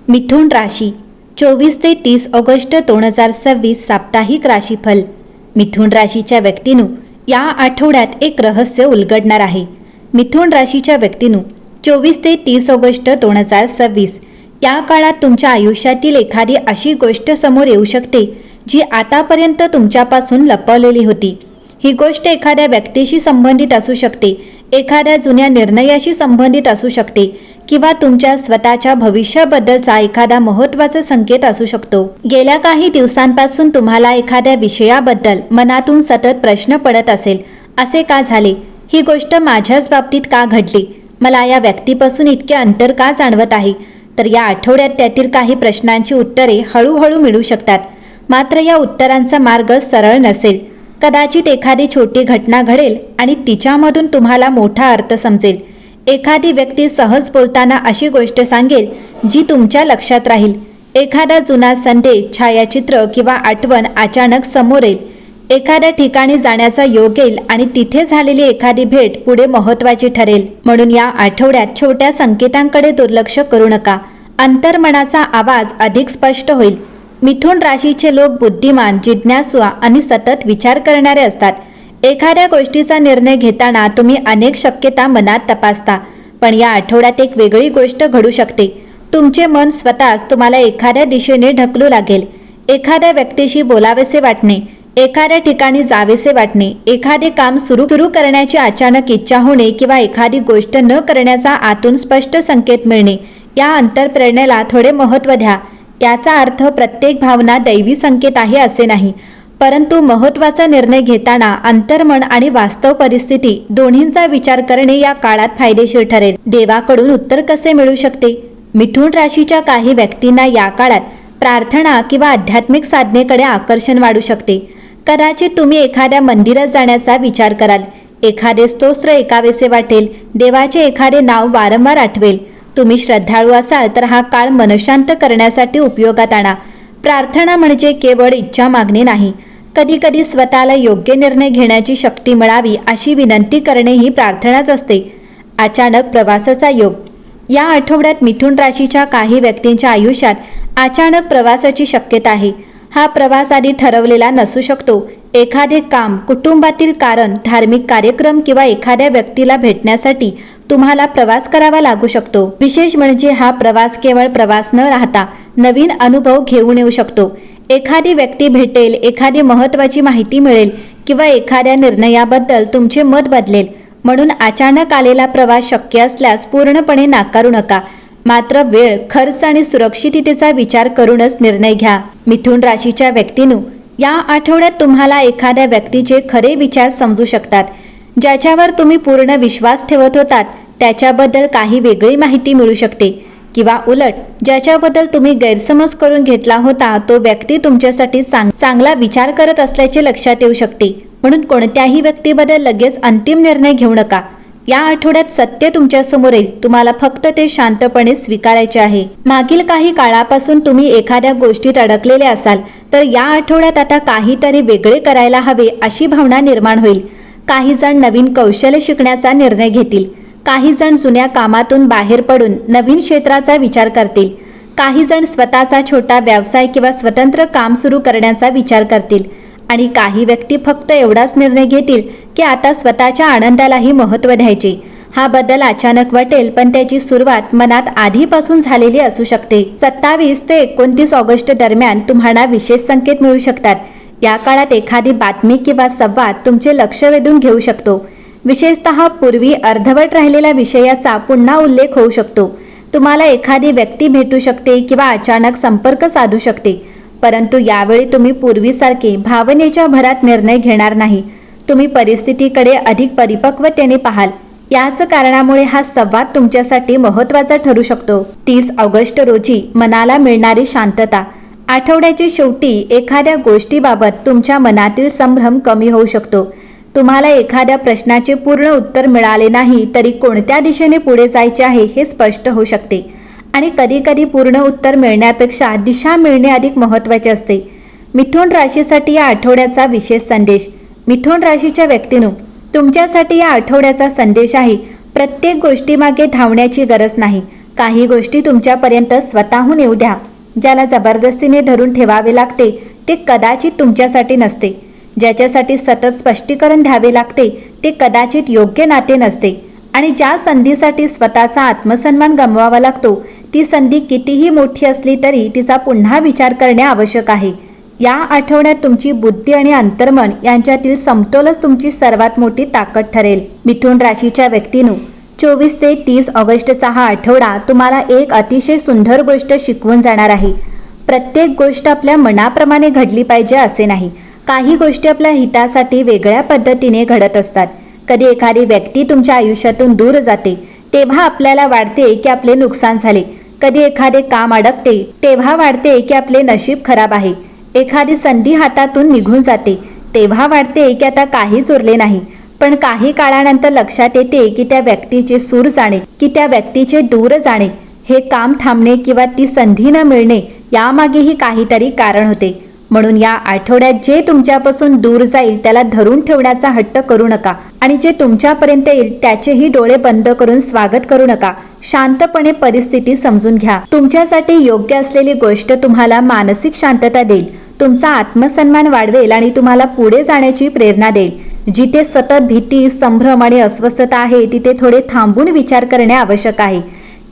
मिथुन राशी 24 ते 30 ऑगस्ट 2026 साप्ताहिक राशीफल। मिथुन राशीच्या व्यक्तींनो, या आठवड्यात एक रहस्य उलगडणार आहे। मिथुन राशीच्या व्यक्तींनो, 24 ते 30 ऑगस्ट 2026 या काळात तुमच्या आयुष्यातील एखादी अशी गोष्ट समोर येऊ शकते जी आतापर्यंत तुमच्यापासून लपवलेली होती। ही गोष्ट एखाद्या व्यक्तीशी संबंधित असू शकते, एखाद्या जुन्या निर्णयाशी संबंधित असू शकते किंवा तुमच्या स्वतःच्या भविष्याबद्दलचा एखादा महत्त्वाचा संकेत असू शकतो। गेल्या काही दिवसांपासून तुम्हाला एखाद्या विषयाबद्दल मनातून सतत प्रश्न पडत असेल, असे का झाले? ही गोष्ट माझ्याच बाबतीत का घडली? मला या व्यक्तीपासून इतके अंतर का जाणवत आहे? तर या आठवड्यात त्यातील काही प्रश्नांची उत्तरे हळूहळू मिळू शकतात। मात्र या उत्तरांचा मार्ग सरळ नसेल। कदाचित एखादी छोटी घटना घडेल आणि तिच्यामधून तुम्हाला मोठा अर्थ समजेल। एखादी व्यक्ती सहज बोलताना अशी गोष्ट सांगेल जी तुमच्या लक्षात राहील। एखादा जुना संदेश, छायाचित्र किंवा आठवण अचानक समोर येईल। एखाद्या ठिकाणी जाण्याचा योग येईल आणि तिथे झालेली एखादी भेट पुढे महत्त्वाची ठरेल। म्हणून या आठवड्यात छोट्या संकेतांकडे दुर्लक्ष करू नका। अंतर्मनाचा आवाज अधिक स्पष्ट होईल। मिथुन राशीचे लोक बुद्धिमान, जिज्ञासू आणि सतत विचार करणारे असतात। एखाद्या गोष्टीचा निर्णय घेताना तुम्ही अनेक शक्यता मनात तपासता, पण या आठवड्यात एक वेगळी गोष्ट घडू शकते। तुमचे मन स्वतःच तुम्हाला एखाद्या दिशेने ढकलू लागेल। एखाद्या व्यक्तीशी बोलावेसे वाटणे, एखाद्या ठिकाणी जावेसे वाटणे, एखादे काम सुरू करण्याची अचानक इच्छा होणे किंवा एखादी गोष्ट न करण्याचा आतून स्पष्ट संकेत मिळणे, या अंतर्प्रेरणेला थोडे महत्त्व द्या। याचा अर्थ प्रत्येक भावना दैवी संकेत आहे असे नाही, परंतु महत्त्वाचा निर्णय घेताना अंतर्मन आणि वास्तव परिस्थिती दोन्हींचा विचार करणे या काळात फायदेशीर ठरेल। देवाकडून उत्तर कसे मिळू शकते? मिथुन राशीच्या काही व्यक्तींना या काळात प्रार्थना किंवा आध्यात्मिक साधनेकडे आकर्षण वाढू शकते। कदाचित तुम्ही एखाद्या मंदिरात जाण्याचा विचार कराल, एखादे स्तोत्र ऐकावेसे वाटेल, देवाचे एखादे नाव वारंवार आठवेल। तुम्ही श्रद्धाळू असाल तर हा काळ मनशांत करण्यासाठी उपयोगात आणा। प्रार्थना म्हणजे केवळ इच्छा मागणे नाही, कधीकधी स्वतःला योग्य निर्णय घेण्याची शक्ती मिळावी अशी विनंती करणे ही प्रार्थनाच असते। अचानक प्रवासाचा योग। या आठवड्यात मिथुन राशीच्या काही व्यक्तींच्या आयुष्यात अचानक प्रवासाची शक्यता आहे। हा प्रवास आधी ठरवलेला नसू शकतो। एखादे काम, कुटुंबातील कारण, धार्मिक कार्यक्रम किंवा एखाद्या व्यक्तीला भेटण्यासाठी तुम्हाला प्रवास करावा लागू शकतो। विशेष म्हणजे हा प्रवास केवळ प्रवास न राहता नवीन अनुभव घेऊन येऊ शकतो। एखादी व्यक्ती भेटेल, एखादी महत्त्वाची माहिती मिळेल किंवा एखाद्या निर्णयाबद्दल तुमचे मत बदलेल। म्हणून अचानक आलेला प्रवास शक्य असल्यास पूर्णपणे नाकारू नका। मात्र वेळ, खर्च आणि सुरक्षिततेचा विचार करूनच निर्णय घ्या। मिथुन राशीच्या व्यक्तींनो, या आठवड्यात तुम्हाला एखाद्या व्यक्तीचे खरे विचार समजू शकतात। ज्याच्यावर तुम्ही पूर्ण विश्वास ठेवत होतात त्याच्याबद्दल काही वेगळी माहिती मिळू शकते, किंवा उलट ज्याच्याबद्दल तुम्ही गैरसमज करून घेतला होता तो व्यक्ती तुमच्यासाठी चांगला विचार करत असल्याचे लक्षात येऊ शकते। म्हणून कोणत्याही व्यक्तीबद्दल लगेच अंतिम निर्णय घेऊ नका। या आठवड्यात सत्य तुमच्या समोर येईल, तुम्हाला फक्त ते शांतपणे स्वीकारायचे आहे। मागील काही काळापासून तुम्ही एखाद्या गोष्टीत अडकलेले असाल तर या आठवड्यात आता काहीतरी वेगळे करायला हवे अशी भावना निर्माण होईल। काही जण नवीन कौशल्य शिकण्याचा निर्णय घेतील, काही जण जुन्या कामातून बाहेर पडून नवीन क्षेत्राचा विचार करतील, काही जण स्वतःचा छोटा व्यवसाय किंवा स्वतंत्र काम सुरू करण्याचा विचार करतील आणि काही व्यक्ती फक्त एवढाच निर्णय घेतील की आता स्वतःच्या आनंदालाही महत्त्व द्यायचे। हा बदल अचानक वाटेल, पण त्याची सुरुवात मनात आधीपासून झालेली असू शकते। 27 ते 29 ऑगस्ट दरम्यान तुम्हाला विशेष संकेत मिळू शकतात। या काळात एखादी बातमी किंवा संवाद तुमचे लक्ष वेधून घेऊ शकतो। विशेषतः पूर्वी अर्धवट राहिलेल्या विषयाचा पुन्हा उल्लेख होऊ शकतो। तुम्हाला एखादी व्यक्ती भेटू शकते किंवा अचानक संपर्क साधू शकते, परंतु यावेळी तुम्ही पूर्वीसारखे भावनेच्या भरात निर्णय घेणार नाही। तुम्ही परिस्थितीकडे अधिक परिपक्वतेने पाहाल। याच कारणामुळे हा संवाद तुमच्यासाठी महत्त्वाचा ठरू शकतो। 30 ऑगस्ट रोजी मनाला मिळणारी शांतता। आठवड्याच्या शेवटी एखाद्या गोष्टीबाबत तुमच्या मनातील संभ्रम कमी होऊ शकतो। तुम्हाला एखाद्या प्रश्नाचे पूर्ण उत्तर मिळाले नाही तरी कोणत्या दिशेने पुढे जायचे आहे हे स्पष्ट होऊ शकते, आणि कधीकधी पूर्ण उत्तर मिळण्यापेक्षा दिशा मिळणे अधिक महत्त्वाचे असते। मिथुन राशीसाठी या आठवड्याचा विशेष संदेश। मिथुन राशीच्या व्यक्तींनो, तुमच्यासाठी या आठवड्याचा संदेश आहे, प्रत्येक गोष्टीमागे धावण्याची गरज नाही। काही गोष्टी तुमच्यापर्यंत स्वतःहून येऊ द्या. ज्याला जबरदस्तीने धरून ठेवावे लागते ते कदाचित तुमच्यासाठी नसते. ज्याच्यासाठी सतत स्पष्टीकरण द्यावे लागते ते कदाचित योग्य नाते नसते. आणि ज्या संधीसाठी स्वतःचा आत्मसन्मान गमवावा लागतो ती संधी कितीही मोठी असली तरी तिचा पुन्हा विचार करणे आवश्यक आहे. या आठवड्यात तुमची बुद्धी आणि अंतर्मन यांच्यातील समतोलच तुमची सर्वात मोठी ताकद ठरेल. मिथुन राशीच्या व्यक्तींनो, 24 ते 30 ऑगस्टचा हा आठवडा तुम्हाला एक अतिशय सुंदर गोष्ट शिकवून जाणार आहे. प्रत्येक गोष्ट आपल्या मनाप्रमाणे घडली पाहिजे असे नाही. काही गोष्टी आपल्या हितासाठी वेगळ्या पद्धतीने घडत असतात. कधी एखादी व्यक्ती तुमच्या आयुष्यातून दूर जाते तेव्हा आपल्याला वाटते की आपले नुकसान झाले. कधी एखादे काम अडकते तेव्हा वाटते की आपले नशीब खराब आहे. एखादी संधी हातातून निघून जाते तेव्हा वाटते की आता काहीच उरले नाही. पण काही काळानंतर लक्षात येते की त्या व्यक्तीचे सूर जाणे, की त्या व्यक्तीचे दूर जाणे, हे काम थांबणे किंवा ती संधी न मिळणे यामागेही काहीतरी कारण होते. म्हणून या आठवड्यात जे तुमच्यापासून दूर जाईल त्याला धरून ठेवण्याचा हट्ट करू नका आणि जे तुमच्यापर्यंत येईल त्याचेही डोळे बंद करून स्वागत करू नका. शांतपणे परिस्थिती समजून घ्या. तुमच्यासाठी योग्य असलेली गोष्ट तुम्हाला मानसिक शांतता देईल, तुमचा आत्मसन्मान वाढवेल आणि तुम्हाला पुढे जाण्याची प्रेरणा देईल. जिथे सतत भीती, संभ्रम आणि अस्वस्थता आहे तिथे थोडे थांबून विचार करणे आवश्यक आहे.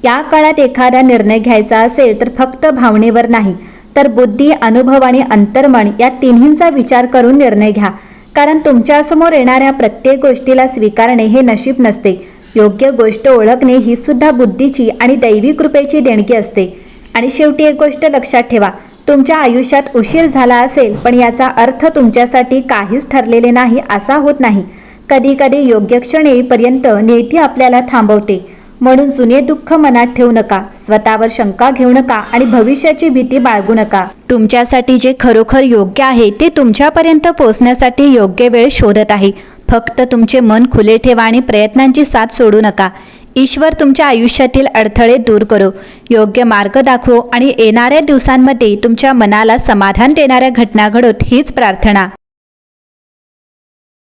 या काळात एखादा निर्णय घ्यायचा असेल तर फक्त भावनेवर नाही तर बुद्धी, अनुभव आणि अंतर्मन या तिन्हींचा विचार करून निर्णय घ्या. कारण तुमच्यासमोर येणाऱ्या प्रत्येक गोष्टीला स्वीकारणे हे नशीब नसते. योग्य गोष्ट ओळखणे ही सुद्धा बुद्धीची आणि दैवी कृपेची देणगी असते. आणि शेवटी एक गोष्ट लक्षात ठेवा, तुमच्या आयुष्यात उशीर झाला असेल पण याचा अर्थ तुमच्यासाठी काहीच ठरलेले नाही असा होत नाही. कधी कधी योग्य क्षण येईपर्यंत नियती आपल्याला थांबवते. म्हणून जुने दुःख मनात ठेवू नका, स्वतःवर शंका घेऊ नका आणि भविष्याची भीती बाळगू नका. तुमच्यासाठी जे खरोखर योग्य आहे ते तुमच्यापर्यंत पोहोचण्यासाठी योग्य वेळ शोधत आहे. फक्त तुमचे मन खुले ठेवा आणि प्रयत्नांची साथ सोडू नका. ईश्वर तुमच्या आयुष्यातील अडथळे दूर करो, योग्य मार्ग दाखवो आणि येणाऱ्या दिवसांमध्ये तुमच्या मनाला समाधान देणाऱ्या घटना घडोत हीच प्रार्थना.